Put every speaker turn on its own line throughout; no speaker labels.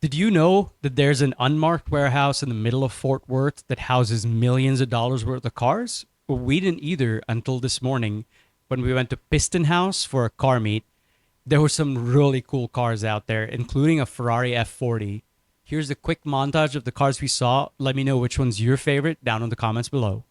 Did you know that there's an unmarked warehouse in the middle of Fort Worth that houses millions of dollars worth of cars? Well, we didn't either until this morning when we went to Piston Haus for a car meet. There were some really cool cars out there, including a Ferrari F40. Here's a quick montage of the cars we saw. Let me know which one's your favorite down in the comments below.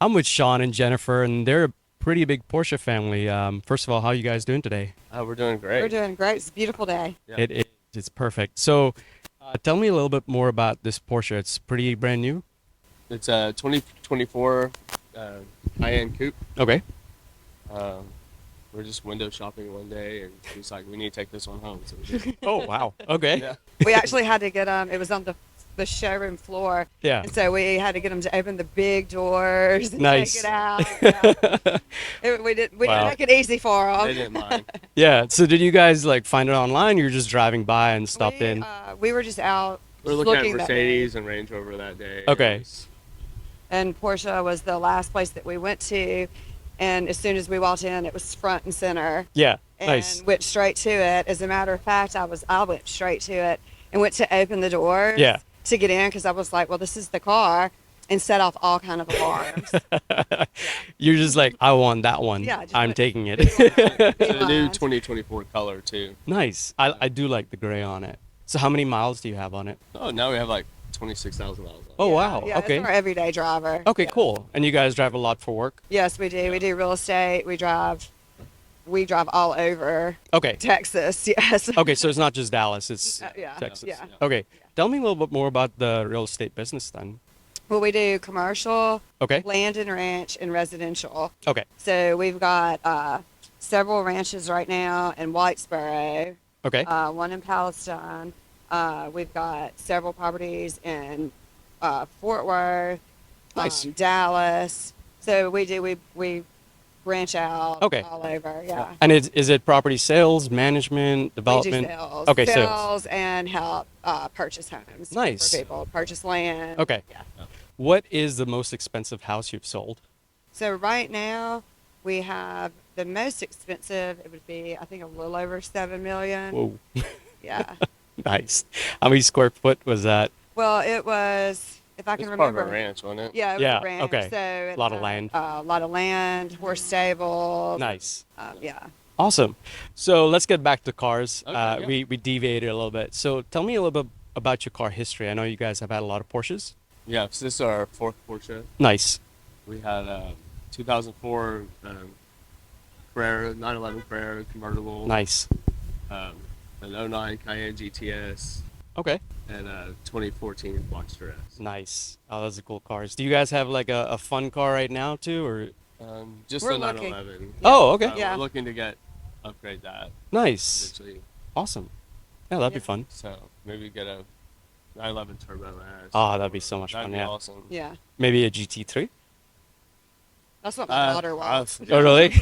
I'm with Shawn and Jennifer, and they're a pretty big Porsche family. First of all, how are you guys doing today?
We're doing great.
We're doing great. It's a beautiful day.
Yeah.
It's perfect. So, tell me a little bit more about this Porsche. It's pretty brand new.
It's a 2024 Cayenne coupe.
Okay.
We're just window shopping one day, and he's like, "We need to take this one home." So we did.
Oh wow. Okay.
Yeah.
We actually had to get it was on the showroom floor.
Yeah.
And so we had to get them to open the big doors and
Nice.
take it out. Yeah. We didn't
Wow.
make it easy for
They
them.
didn't mind.
Yeah. So, did you guys like find it online? You're just driving by and stopped
we,
in.
We were just out
We're looking at
that
Mercedes and Range Rover that day.
Okay.
It was-
and Porsche was the last place that we went to. And as soon as we walked in, it was front and center.
Yeah.
And
Nice.
went straight to it. As a matter of fact, I went straight to it and went to open the doors
Yeah.
to get in because I was like, well, this is the car, and set off all kind of alarms.
You're just like, I want that one.
Yeah, just
I'm
put-
taking it.
It's a new
Mind.
2024 color too.
Nice. I do like the gray on it. So, how many miles do you have on it?
Oh, now we have like 26,000 miles.
Oh wow.
Yeah,
Okay.
it's our everyday driver.
Okay.
Yeah.
Cool. And you guys drive a lot for work?
Yes, we do. We do real estate. We drive all over
Okay.
Texas. Yes.
Okay, so it's not just Dallas, it's
Yeah.
Texas.
Yeah.
Okay. Tell me a little bit more about the real estate business then.
Well, we do commercial,
Okay.
land and ranch, and residential.
Okay.
So we've got several ranches right now in Whitesboro,
Okay.
one in Palestine. We've got several properties in Fort Worth,
Nice.
Dallas. So we branch out
Okay.
all over. Yeah.
And is it property sales, management, development?
We do sales.
Okay, sales.
sales and help purchase homes.
Nice.
For people, purchase land.
Okay.
Yeah.
What is the most expensive house you've sold?
So right now we have the most expensive. It would be, I think, a little over 7 million.
Whoa.
Yeah.
Nice. How many square foot was that?
Well, it was, if I
It's
can
part of
remember.
a ranch, wasn't it?
Yeah, it was
Yeah,
a ranch.
okay.
So it
A lot of
had,
land.
A lot of land, horse stables.
Nice.
Yeah.
Awesome. So let's get back to cars.
Okay, yeah.
We deviated a little bit. So tell me a little bit about your car history. I know you guys have had a lot of Porsches.
Yeah. So this is our fourth Porsche.
Nice.
We had 2004 Carrera, 911 Carrera convertible.
Nice.
An '09 Cayenne GTS.
Okay.
And 2014 Boxster S.
Nice. Oh, those are cool cars. Do you guys have like a fun car right now too, or?
Just
We're
the
looking.
911.
Oh, okay.
Yeah.
We're looking to upgrade that
Nice.
eventually.
Awesome. Yeah, that'd be
Yeah.
fun.
So maybe get a 911 Turbo S.
Oh, that'd be so much
That'd
fun.
be
Yeah.
awesome.
Yeah.
Maybe a GT3.
That's what my daughter wants.
Oh, really?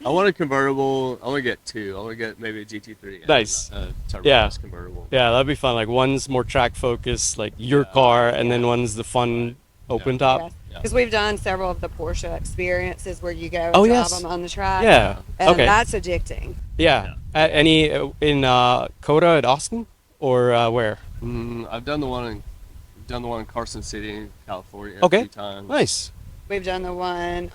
I want a convertible. I want to get two. I want to get maybe a GT3. and
Nice.
A Turbo
Yeah.
S convertible.
Yeah, that'd be fun. Like one's more track focused, like your
Yeah.
car, and then one's the fun open
Yeah.
top.
Yes.
Yeah.
Because we've done several of the Porsche experiences where you go and
Oh,
drive
yes.
them on the track.
Yeah.
And
Okay.
that's addicting.
Yeah. Any in Coda at Austin or where?
I've done the one in Carson City, California.
Okay.
A few times.
Nice.
We've done the one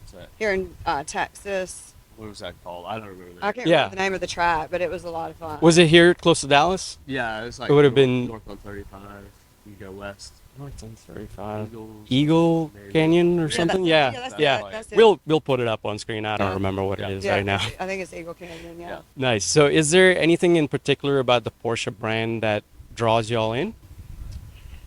So,
here in Texas.
what was that called? I don't remember.
I can't
Yeah.
remember the name of the track, but it was a lot of fun.
Was it here close to Dallas?
Yeah, it's like
It would have been-
north on 35. You go west.
North on 35.
Eagles,
Eagle
maybe.
Canyon or
Yeah,
something?
that's it.
Yeah.
that's
Yeah.
it. That's it.
We'll put it up on screen. I don't
Yeah.
remember what
Yeah.
it is
Yeah,
right now.
I think it's Eagle Canyon. Yeah.
Yeah.
Nice. So, is there anything in particular about the Porsche brand that draws y'all in?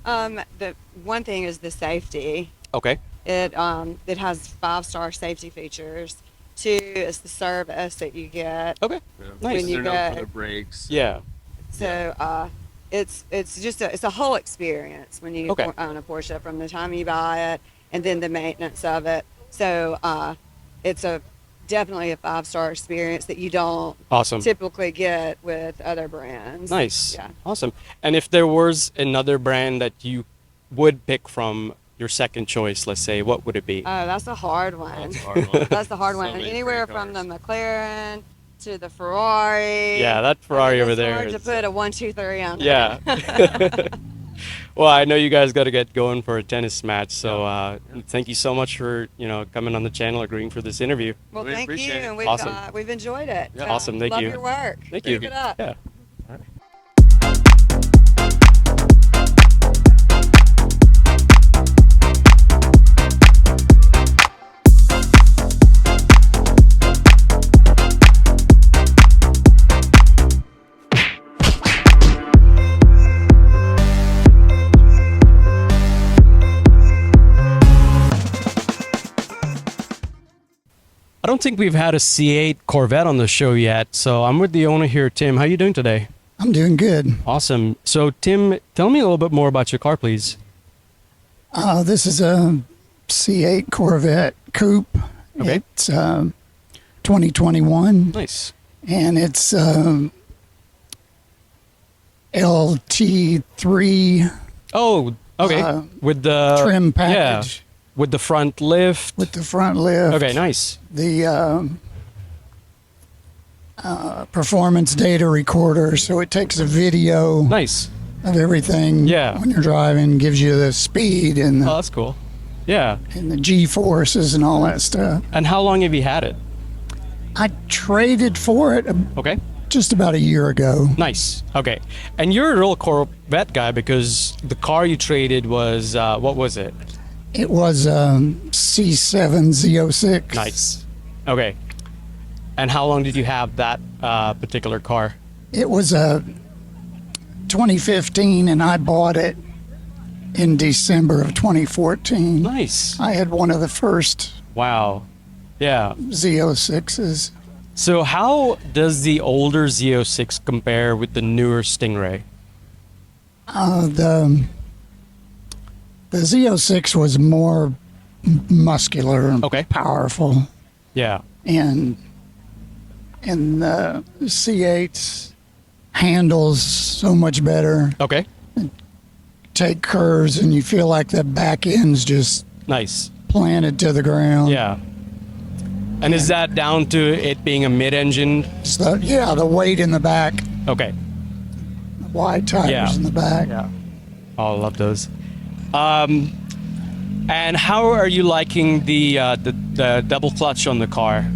The one thing is the safety.
Okay.
It has 5-star safety features. 2 is the service that you get.
Okay.
Yeah.
Nice.
When you
They're known for
go-
the brakes.
Yeah.
So it's just it's a whole experience when you
Okay.
own a Porsche, from the time you buy it and then the maintenance of it. So it's definitely a 5-star experience that you don't
Awesome.
typically get with other brands.
Nice.
Yeah.
Awesome. And if there was another brand that you would pick from your second choice, let's say, what would it be?
Oh, that's a hard one.
That's a hard one.
That's the hard
So
one.
many
Anywhere
great
from the
cars.
McLaren to the Ferrari.
Yeah, that Ferrari over
it's
there
hard to
is-
put a 1, 2, 3 on.
Yeah. Well, I know you guys got to get going for a tennis match, so thank you so much for coming on the channel, agreeing for this interview.
Well,
We
thank you,
appreciate it.
and
Awesome.
we've enjoyed it.
Yeah.
Awesome, thank
love
you.
your work.
Thank
Keep
you.
it up.
Yeah. I don't think we've had a C8 Corvette on the show yet, so I'm with the owner here, Tim. How you doing today?
I'm doing good.
Awesome. So, Tim, tell me a little bit more about your car, please.
This is a C8 Corvette Coupe.
Okay.
It's 2021,
Nice.
and it's LT3
Oh, okay. With the
trim package
Yeah, with the front lift.
with the front lift.
Okay, nice.
The performance data recorder, so it takes a video
Nice.
of everything
Yeah.
when you're driving, gives you the speed and
Oh, that's cool. Yeah.
the G-forces and all that stuff.
And how long have you had it?
I traded for it
Okay.
just about a year ago.
Nice. Okay. And you're a real Corvette guy because the car you traded was, what was it?
It was C7 Z06.
Nice. Okay. And how long did you have that particular car?
It was a 2015, and I bought it in December of 2014.
Nice.
I had one of the first
Wow. Yeah.
Z06s.
So how does the older Z06 compare with the newer Stingray?
The Z06 was more muscular and
Okay.
powerful,
Yeah.
and the C8 handles so much better.
Okay.
Take curves, and you feel like the back end's just
Nice.
planted to the ground.
Yeah. And is that down to it being a mid-engine?
So, yeah, the weight in the back,
Okay.
the wide tires
Yeah.
in the back.
Yeah. Oh, I love those. And how are you liking the double clutch on the car?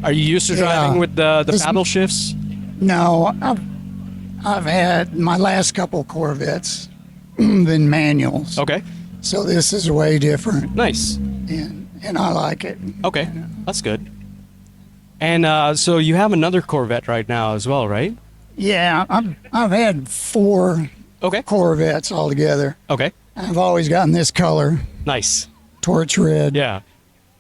Are you used to driving
Yeah.
with the
This-
paddle shifts?
No, I've had my last couple Corvettes been manuals.
Okay.
So this is way different,
Nice.
and I like it.
Okay. That's good. And so you have another Corvette right now as well, right?
Yeah, I've had 4
Okay.
Corvettes altogether.
Okay.
I've always gotten this color,
Nice.
torch red,
Yeah.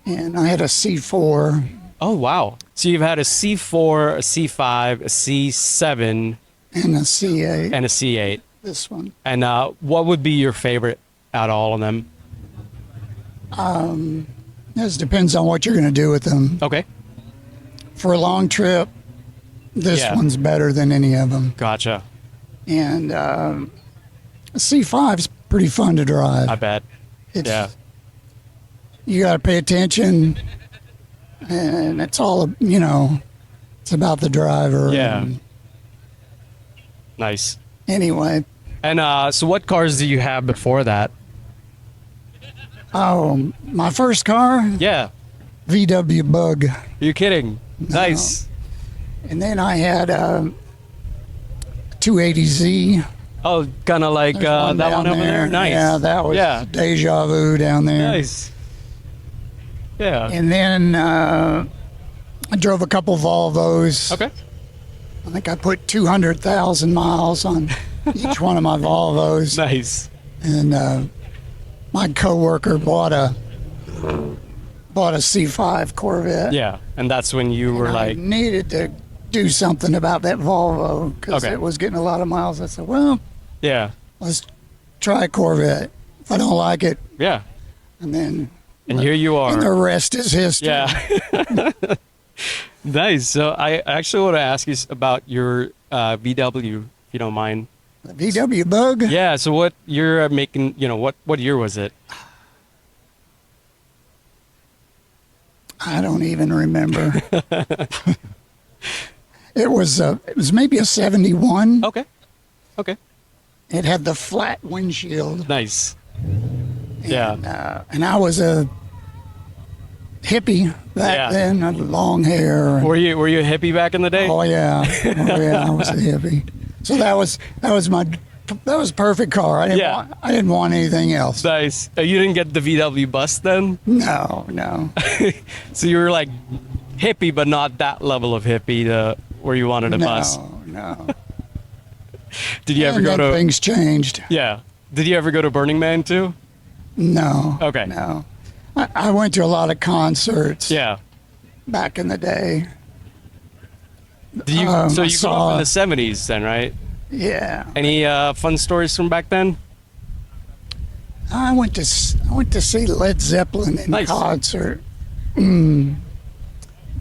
and I had a C4.
Oh, wow. So you've had a C4, a C5, a C7,
And a C8.
and a C8.
This one.
And what would be your favorite out of all of them?
This depends on what you're going to do with them.
Okay.
For a long trip, this
Yeah.
one's better than any of them.
Gotcha.
And C5's pretty fun to drive.
I bet.
It's,
Yeah.
You got to pay attention, and it's all, it's about the driver.
Yeah.
And
Nice.
anyway,
And so what cars do you have before that?
my first car,
Yeah.
VW Bug.
You're kidding. Nice.
And then I had a 280Z.
Oh, kind of like
There's
that one
down
over there. Nice.
Yeah, that was
Yeah.
deja vu down there.
Nice. Yeah.
And then I drove a couple Volvos.
Okay.
I think I put 200,000 miles on each one of my Volvos.
Nice.
and my coworker bought a C5 Corvette.
Yeah, and that's when you were
And I
like,
needed to do something about that Volvo because
Okay.
it was getting a lot of miles. I said, well,
yeah,
let's try a Corvette. If I don't like it,
yeah.
and then
And here you
and the
are.
rest is history.
Yeah. Nice. So I actually want to ask you about your VW, if you don't mind.
The VW Bug.
Yeah. So what you're making? What year was it?
I don't even remember. It was maybe a 71.
Okay. Okay.
It had the flat windshield.
Nice. Yeah.
And I was a hippie back
Yeah.
then. I had long hair.
Were you a hippie back in the day?
Oh yeah, I was a hippie. So that was a perfect car. I didn't want anything else.
Nice. You didn't get the VW bus then?
No.
So you were like hippie, but not that level of hippie where you wanted a bus.
No.
Did you ever
And
go
then
to?
things changed.
Yeah. Did you ever go to Burning Man too?
No.
Okay.
No. I went to a lot of concerts
Yeah.
back in the day.
Did you? So
I
you grew up
saw-
in the '70s then, right?
Yeah.
Any fun stories from back then?
I went to see Led Zeppelin in
Nice.
concert.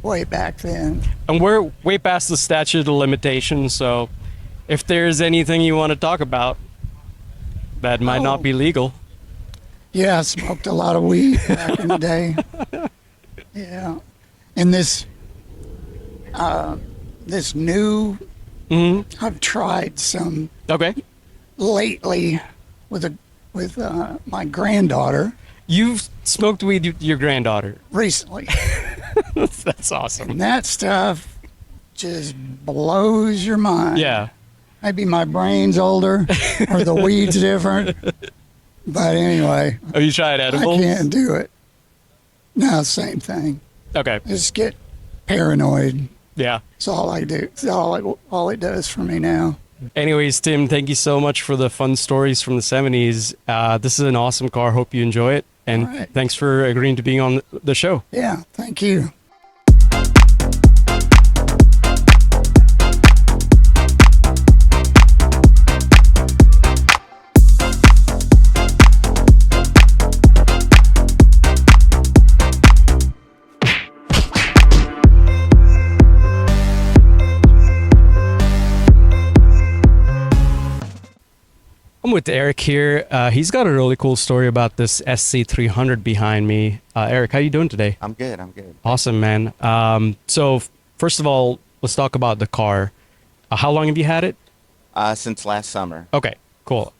Way back then.
And we're way past the statute of limitations, so if there's anything you want to talk about that might not
Oh.
be legal.
Yeah, I smoked a lot of weed back in the day. Yeah. And this new,
Mm-hmm.
I've tried some
Okay.
lately with my granddaughter
You've smoked weed with your granddaughter.
recently.
That's awesome.
And that stuff just blows your mind.
Yeah.
Maybe my brain's older or the weed's different. But anyway,
Have you tried
I
edibles?
can't do it. No, same thing.
Okay.
I just get paranoid.
Yeah.
That's all I do. It's all it does for me now.
Anyways, Tim, thank you so much for the fun stories from the 70s. This is an awesome car. Hope you enjoy it. And
All right.
thanks for agreeing to being on the show.
Yeah, thank you.
I'm with Eric here. He's got a really cool story about this SC300 behind me. Eric, how you doing today?
I'm good. I'm good.
Awesome, man. So first of all, let's talk about the car. How long have you had it?
Since last summer.
Okay, cool.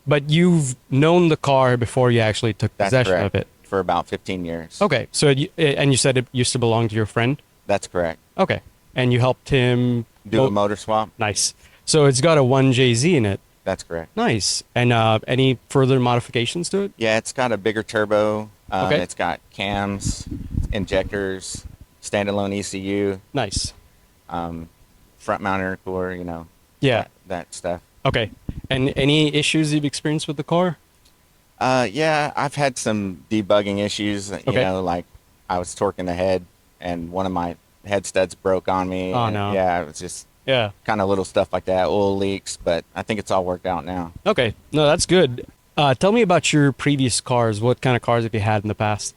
But you've known the car before you actually took
That's
possession
correct.
of it.
For about 15 years.
Okay, so and you said it used to belong to your friend.
That's correct.
Okay, and you helped him
Do a motor swap.
Nice. So it's got a 1JZ in it.
That's correct.
Nice. And any further modifications to it?
Yeah, it's got a bigger turbo.
Okay.
It's got cams, injectors, standalone ECU,
Nice.
front mount intercooler, you know.
Yeah.
That stuff.
Okay. And any issues you've experienced with the car?
Yeah, I've had some debugging issues. You
Okay.
know, like I was torquing the head and one of my head studs broke on me.
Oh,
and
no.
Yeah, it was just
Yeah.
kind of little stuff like that, oil leaks, but I think it's all worked out now.
Okay. No, that's good. Tell me about your previous cars. What kind of cars have you had in the past?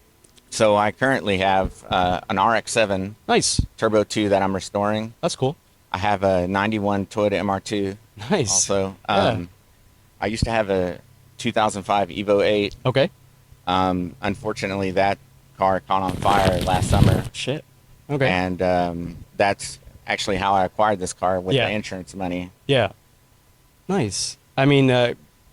So I currently have an RX-7
Nice.
Turbo 2 that I'm restoring.
That's cool.
I have a 91 Toyota MR2
Nice.
also.
Yeah.
I used to have a 2005 Evo 8.
Okay.
Unfortunately, that car caught on fire last summer.
Shit. Okay.
And that's actually how I acquired this car with
Yeah.
the insurance money.
Yeah. Nice. I mean,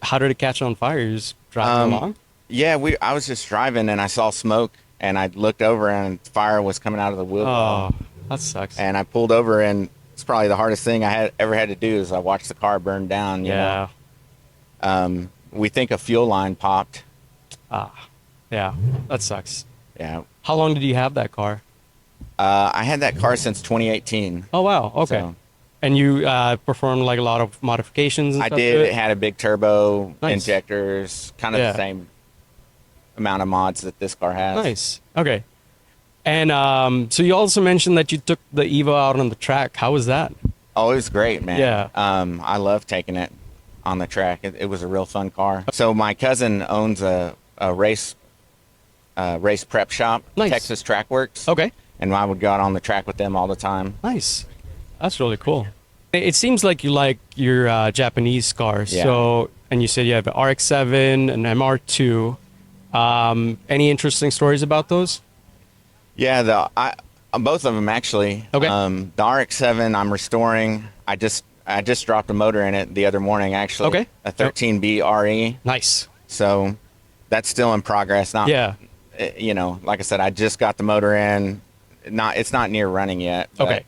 how did it catch on fire? You just driving along?
Yeah, I was just driving and I saw smoke and I looked over and fire was coming out of the wheel well.
Oh, that sucks.
And I pulled over and it's probably the hardest thing I ever had to do is I watched the car burn down. You
yeah.
know? We think a fuel line popped.
Yeah. That sucks.
Yeah.
How long did you have that car?
I had that car since 2018.
Oh, wow. Okay.
So,
And you performed like a lot of modifications and
I
stuff
did.
to
It had a big turbo,
Nice.
injectors, kind of
Yeah.
the same amount of mods that this car has.
Nice. Okay. And so you also mentioned that you took the Evo out on the track. How was that?
Oh, it was great, man.
Yeah.
I love taking it on the track. It was a real fun car. So my cousin owns a race prep shop,
Nice.
Texas Track Works.
Okay.
And I would go out on the track with them all the time.
Nice. That's really cool. It seems like you like your Japanese cars.
Yeah.
So, and you said you have an RX-7 and MR2. Any interesting stories about those?
Yeah, both of them actually.
Okay.
The RX-7 I'm restoring. I just dropped a motor in it the other morning actually.
Okay.
A 13B RE.
Nice.
So that's still in progress. Not
Yeah.
You know, like I said, I just got the motor in. It's not near running yet. but-
Okay.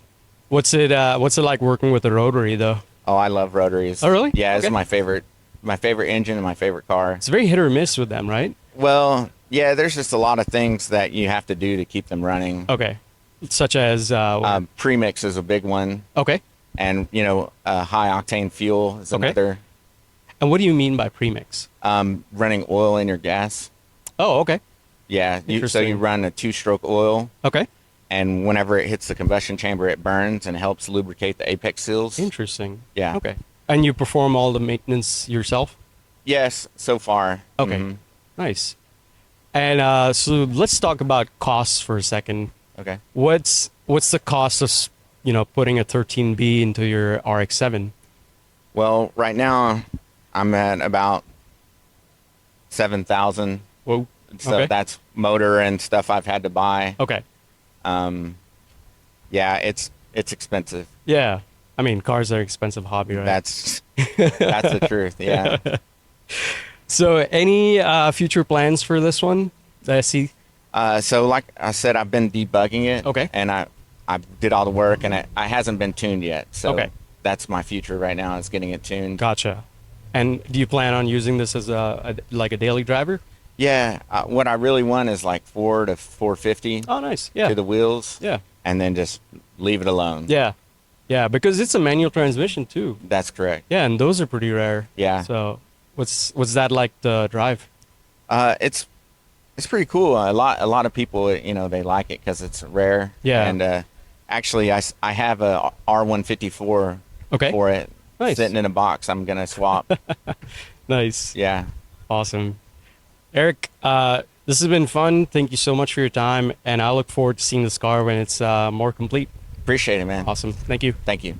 What's it like working with a rotary though?
Oh, I love rotaries.
Oh, really?
Yeah, it's
Okay.
my favorite engine and my favorite car.
It's very hit or miss with them, right?
Well, yeah, there's just a lot of things that you have to do to keep them running.
Okay. Such as
Premix is a big one,
okay.
and high octane fuel is
Okay.
another.
And what do you mean by premix?
Running oil in your gas.
Oh, okay.
Yeah, so
Interesting.
you run a 2-stroke oil,
Okay.
and whenever it hits the combustion chamber, it burns and helps lubricate the apex seals.
Interesting.
Yeah.
Okay. And you perform all the maintenance yourself?
Yes, so far.
Okay.
Mhm.
Nice. And so let's talk about costs for a second.
Okay.
What's the cost of putting a 13B into your RX-7?
Well, right now I'm at about 7,000.
Whoa.
So
Okay.
that's motor and stuff I've had to buy.
Okay.
Yeah, it's expensive.
Yeah. I mean, cars are an expensive hobby, right?
That's the truth. Yeah.
So any future plans for this one that I see?
So like I said, I've been debugging it.
Okay.
And I did all the work, and it hasn't been tuned yet. So
Okay.
that's my future right now, is getting it tuned.
Gotcha. And do you plan on using this as a daily driver?
Yeah. What I really want is like 4 to 450
Oh, nice. Yeah.
to the wheels.
Yeah.
And then just leave it alone.
Yeah. Yeah, because it's a manual transmission too.
That's correct.
Yeah, and those are pretty rare.
Yeah.
So what's that like to drive?
It's pretty cool. A lot of people, they like it because it's rare.
Yeah.
And actually, I have a R154
Okay.
for it
Nice.
sitting in a box. I'm gonna swap.
Nice.
Yeah.
Awesome. Eric, this has been fun. Thank you so much for your time, and I look forward to seeing this car when it's more complete.
Appreciate it, man.
Awesome. Thank you.
Thank you.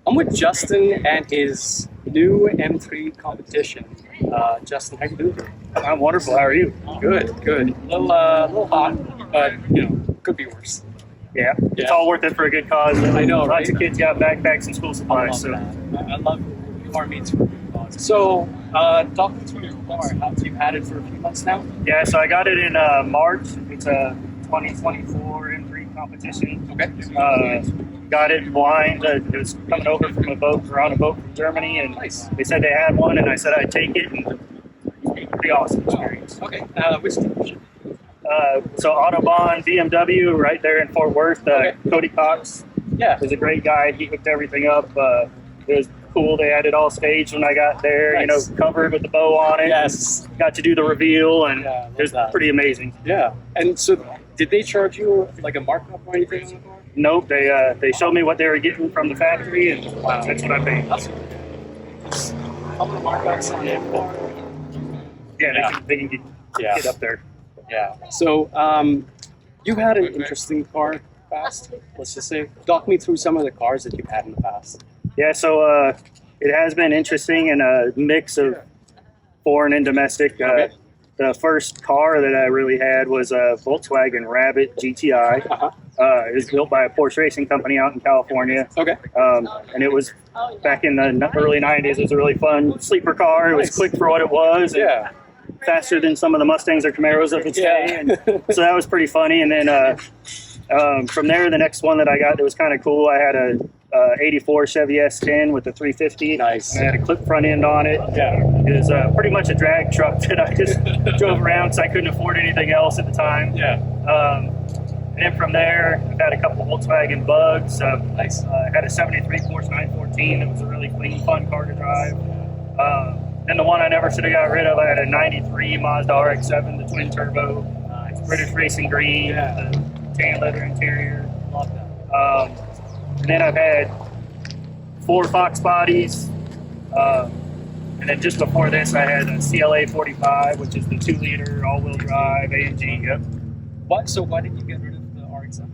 I'm with Justin and his new M3 Competition. Justin, how you doing?
I'm wonderful. How are you?
Good, good. A little hot, but could be worse.
Yeah. It's
Yeah.
all worth it for a good cause.
I know,
Lots
right?
of kids got backpacks and school
I
supplies.
love
So
that. I love car meets for good cause. So, talk me through your car. You've had it for a few months now?
yeah, so I got it in March. It's a 2024 M3 competition.
Okay.
Got it blind. It was coming over from a boat. We're on a boat from Germany, and
Nice.
they said they had one, and I said I'd take it. And pretty awesome experience.
Okay. Which dealership?
So Autobahn BMW right there in Fort Worth.
Okay.
Cody Cox
Yeah.
was a great guy. He hooked everything up. It was cool. They had it all staged when I got there.
Nice.
Covered with the bow on it.
Yes.
Got to do the reveal, and
Yeah, I love
it was
that.
pretty amazing.
Yeah. And so, did they charge you like a markup or anything on the car?
Nope, they showed me what they were getting from the factory, and that's what I paid.
That's a couple of markups on it.
Yeah, they can get up there.
Yeah. So, you've had an interesting car past. Let's just say, talk me through some of the cars that you've had in the past.
Yeah, so it has been interesting and a mix of foreign and domestic.
Okay.
The first car that I really had was a Volkswagen Rabbit GTI.
Uh-huh.
It was built by a Porsche racing company out in California.
Okay.
And it was back in the early 90s. It was a really fun sleeper car. It was
Nice.
quick for what it was. And
Yeah.
faster than some of the Mustangs or Camaros of its day. And so that was pretty funny. And then from there, the next one that I got that was kind of cool, I had a 84 Chevy S10 with a 350.
Nice.
And I had a clip front end on it.
Yeah.
It was pretty much a drag truck that I just drove around because I couldn't afford anything else at the time.
Yeah.
And then from there, I've had a couple Volkswagen Bugs.
Nice.
I had a 73 Porsche 914 that was a really clean, fun car to drive. And the one I never should have got rid of, I had a 93 Mazda RX-7, the twin turbo.
Nice.
British Racing Green,
Yeah.
the tan leather interior.
Love that.
And then I've had 4 Fox bodies. And then just before this, I had a CLA 45, which is the 2-liter all-wheel drive AMG. Yep.
So why did you get rid of the RX-7?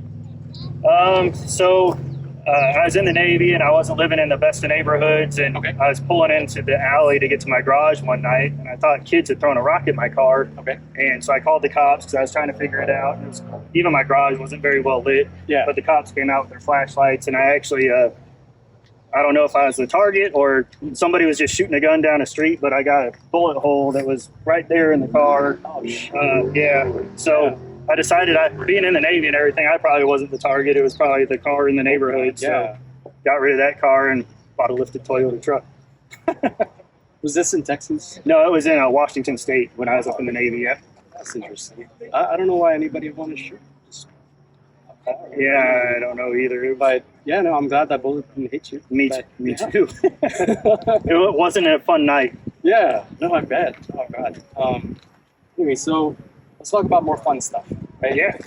I was in the Navy and I wasn't living in the best of neighborhoods, and
Okay.
I was pulling into the alley to get to my garage one night, and I thought kids had thrown a rock at my car.
Okay.
And so I called the cops because I was trying to figure it out. And even my garage wasn't very well lit.
Yeah.
But the cops came out with their flashlights, and I actually, I don't know if I was the target or somebody was just shooting a gun down the street, but I got a bullet hole that was right there in the car.
Oh, shit.
Yeah. So.
Yeah.
I decided, being in the Navy and everything, I probably wasn't the target. It was probably the car in the neighborhood. So
Yeah.
got rid of that car and bought a lifted Toyota truck.
Was this in Texas?
No, it was in Washington State when I was up in the Navy. Yeah.
That's interesting. I don't know why anybody would want to shoot just a car.
Yeah, I don't know either.
But yeah, no, I'm glad that bullet didn't hit you.
Me
Yeah.
too. It wasn't a fun night.
Yeah, no, I bet. Oh god. Anyway, so let's talk about more fun stuff, right?
Yeah.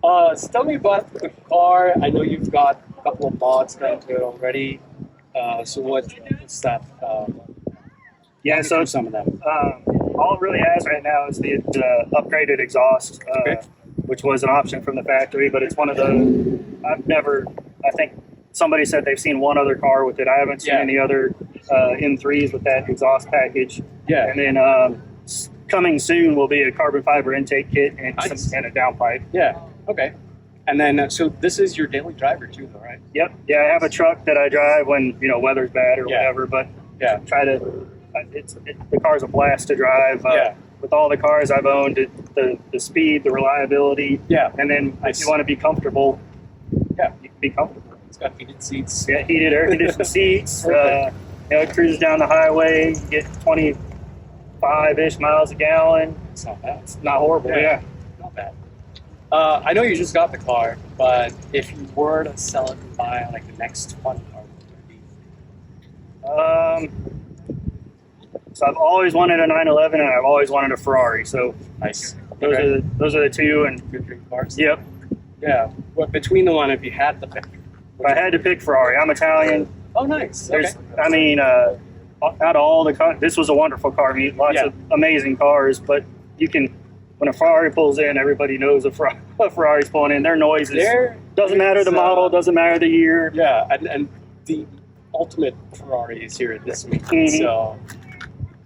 So tell me about the car. I know you've got a couple of mods done to it already. So what's that?
Yeah,
walk me
so
through some of them.
all it really has right now is the upgraded exhaust,
Okay.
which was an option from the factory, but it's one of the, I think somebody said they've seen one other car with it. I haven't seen
Yeah.
any other M3s with that exhaust package.
Yeah.
And then coming soon will be a carbon fiber intake kit and,
Nice.
and a downpipe.
Yeah. Okay. And then, so this is your daily driver too, though, right?
Yep. Yeah, I have a truck that I drive when, weather's bad or
Yeah.
whatever, but
Yeah.
try to, the car's a blast to drive.
Yeah.
With all the cars I've owned, the speed, the reliability,
Yeah.
and then
Nice.
if you want to be comfortable,
Yeah.
you can be comfortable.
It's got heated seats.
Yeah, heated air conditioned seats.
Perfect.
It cruises down the highway, you get 25-ish miles a gallon.
It's not bad.
It's not horrible. Yeah.
Not bad. I know you just got the car, but if you were to sell it and buy like the next fun car, what would it be?
So I've always wanted a 911 and I've always wanted a Ferrari. So
Nice.
those
Okay.
those are the two. And
Good dream cars.
yep,
Yeah. What between the one, if you had the pick?
if I had to pick Ferrari, I'm Italian.
Oh, nice.
There's,
Okay.
I mean, out of all the cars, this was a wonderful car. I mean, lots
Yeah.
of amazing cars, but you can, when a Ferrari pulls in, everybody knows a Ferrari's pulling in. Their noise is, doesn't matter the model, doesn't matter the year.
Yeah, and the ultimate Ferrari is here this week.
Mhm.
So,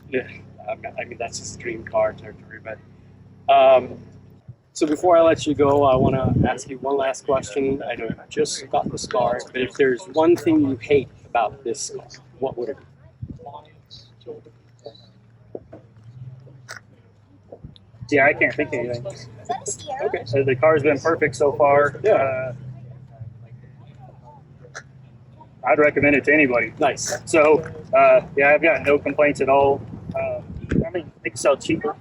yeah, I mean, that's just dream car territory. But so before I let you go, I want to ask you one last question. I know you just got this car, but if there's one thing you hate about this car, what would it be?
Yeah, I can't think of anything.
Okay.
So the car's been perfect so far.
Yeah.
I'd recommend it to anybody.
Nice.
So, yeah, I've got no complaints at all. I mean, they can sell cheaper.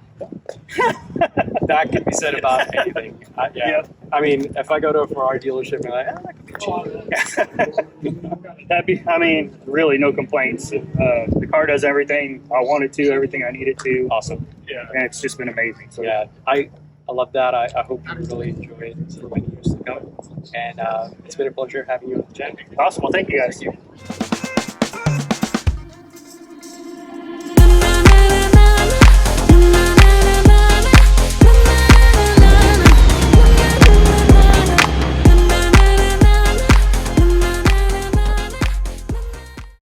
That could be said about anything. Yeah.
Yep.
I mean, if I go to a Ferrari dealership and I'm like, that could be cheap.
That'd be, I mean, really no complaints. The car does everything I want it to, everything I need it to.
Awesome.
Yeah. And it's just been amazing. So,
Yeah, I love that. I hope you really enjoy it for many years to come. And it's been a pleasure having you on the channel.
awesome. Well, thank you guys.